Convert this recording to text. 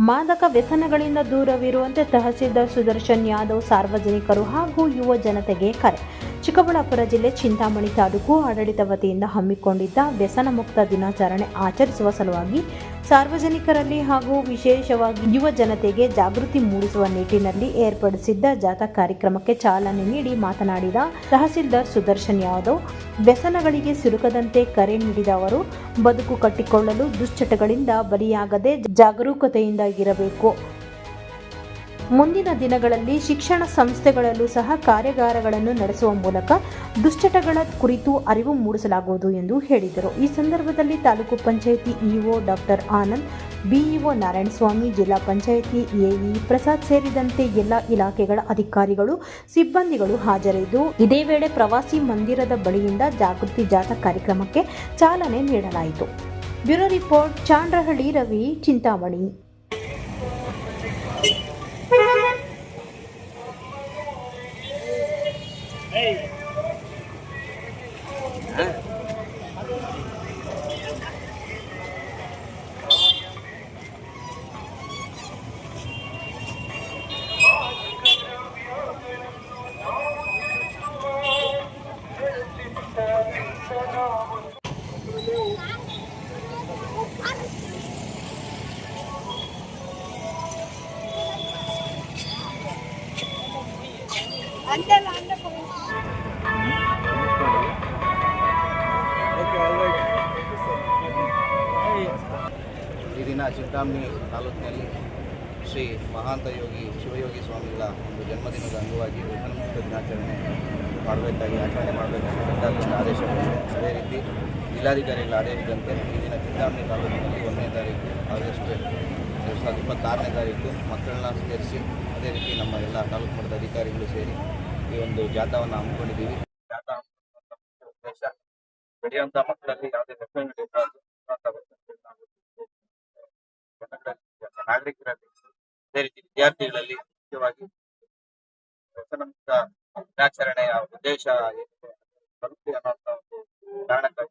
ಮಾದಕ ವ್ಯಸನಗಳಿಂದ ದೂರವಿರುವಂತೆ ತಹಸೀಲ್ದಾರ್ ಸುದರ್ಶನ್ ಯಾದವ್ ಸಾರ್ವಜನಿಕರು ಹಾಗೂ ಯುವ ಜನತೆಗೆ ಕರೆ. ಚಿಕ್ಕಬಳ್ಳಾಪುರ ಜಿಲ್ಲೆ ಚಿಂತಾಮಣಿ ತಾಲೂಕು ಆಡಳಿತ ವತಿಯಿಂದ ಹಮ್ಮಿಕೊಂಡಿದ್ದ ವ್ಯಸನ ಮುಕ್ತ ದಿನಾಚರಣೆ ಆಚರಿಸುವ ಸಲುವಾಗಿ ಸಾರ್ವಜನಿಕರಲ್ಲಿ ಹಾಗೂ ವಿಶೇಷವಾಗಿ ಯುವ ಜನತೆಗೆ ಜಾಗೃತಿ ಮೂಡಿಸುವ ನಿಟ್ಟಿನಲ್ಲಿ ಏರ್ಪಡಿಸಿದ್ದ ಜಾಥಾ ಕಾರ್ಯಕ್ರಮಕ್ಕೆ ಚಾಲನೆ ನೀಡಿ ಮಾತನಾಡಿದ ತಹಸೀಲ್ದಾರ್ ಸುದರ್ಶನ್ ಯಾದವ್, ವ್ಯಸನಗಳಿಗೆ ಸಿಲುಕದಂತೆ ಕರೆ ನೀಡಿದ ಅವರು, ಬದುಕು ಕಟ್ಟಿಕೊಳ್ಳಲು ದುಶ್ಚಟಗಳಿಂದ ಬಲಿಯಾಗದೆ ಜಾಗರೂಕತೆಯಿಂದ ಇರಬೇಕು. ಮುಂದಿನ ದಿನಗಳಲ್ಲಿ ಶಿಕ್ಷಣ ಸಂಸ್ಥೆಗಳಲ್ಲೂ ಸಹ ಕಾರ್ಯಾಗಾರಗಳನ್ನು ನಡೆಸುವ ಮೂಲಕ ದುಶ್ಚಟಗಳ ಕುರಿತು ಅರಿವು ಮೂಡಿಸಲಾಗುವುದು ಎಂದು ಹೇಳಿದರು. ಈ ಸಂದರ್ಭದಲ್ಲಿ taluk panchayat EO doctor Anand, BEO Narayanaswamy, ಜಿಲ್ಲಾ ಪಂಚಾಯಿತಿ ಎಇ ಪ್ರಸಾದ್ ಸೇರಿದಂತೆ ಎಲ್ಲ ಇಲಾಖೆಗಳ ಅಧಿಕಾರಿಗಳು, ಸಿಬ್ಬಂದಿಗಳು ಹಾಜರಿದ್ದು, ಇದೇ ವೇಳೆ ಪ್ರವಾಸಿ ಮಂದಿರದ ಬಳಿಯಿಂದ ಜಾಗೃತಿ ಜಾಥಾ ಕಾರ್ಯಕ್ರಮಕ್ಕೆ ಚಾಲನೆ ನೀಡಲಾಯಿತು. Bureau report, Chandrahalli Ravi, Chintamani. ಈ ದಿನ ಚಿಂತಾಮಣಿ ತಾಲೂಕಿನಲ್ಲಿ ಶ್ರೀ ಮಹಾಂತ ಯೋಗಿ ಶಿವಯೋಗಿ ಸ್ವಾಮಿಗಳ ಒಂದು ಜನ್ಮದಿನದ ಅಂಗವಾಗಿ ವ್ಯಸನ ಮುಕ್ತ ದಿನಾಚರಣೆ ಆಚರಣೆ ಮಾಡಬೇಕಾಗಿ ಸರ್ಕಾರದಿಂದ ಆದೇಶ ಬಂದಿದೆ. ಅದೇ ರೀತಿ ಜಿಲ್ಲಾಧಿಕಾರಿಗಳ ಆದೇಶದಂತೆ ಈ ದಿನ ಚಿಂತಾಮಣಿ ತಾಲೂಕಿನಲ್ಲಿ 1ನೇ ತಾರೀಕು ಆಗಸ್ಟ್ 2026ನೇ ತಾರೀಕು ಮಕ್ಕಳನ್ನ ಸೇರಿಸಿ, ಅದೇ ರೀತಿ ನಮ್ಮ ಎಲ್ಲ ತಾಲೂಕು ಮಟ್ಟದ ಅಧಿಕಾರಿಗಳು ಸೇರಿ ಈ ಒಂದು ಜಾಥಾವನ್ನು ಹಮ್ಮಿಕೊಂಡಿದ್ದೀವಿ. ಜಾಥಾ ಉದ್ದೇಶ ಬೆಳೆಯುವಂಥ ಮಕ್ಕಳಲ್ಲಿ ಯಾವುದೇ ನಾಗರಿಕರಲ್ಲಿ, ಅದೇ ರೀತಿ ವಿದ್ಯಾರ್ಥಿಗಳಲ್ಲಿ ಮುಖ್ಯವಾಗಿ ವ್ಯಸನ ಮುಕ್ತ ದಿನಾಚರಣೆಯ ಉದ್ದೇಶ ಬರುತ್ತೆ ಅನ್ನುವಂಥ ಒಂದು ಕಾರಣಕ್ಕಾಗಿ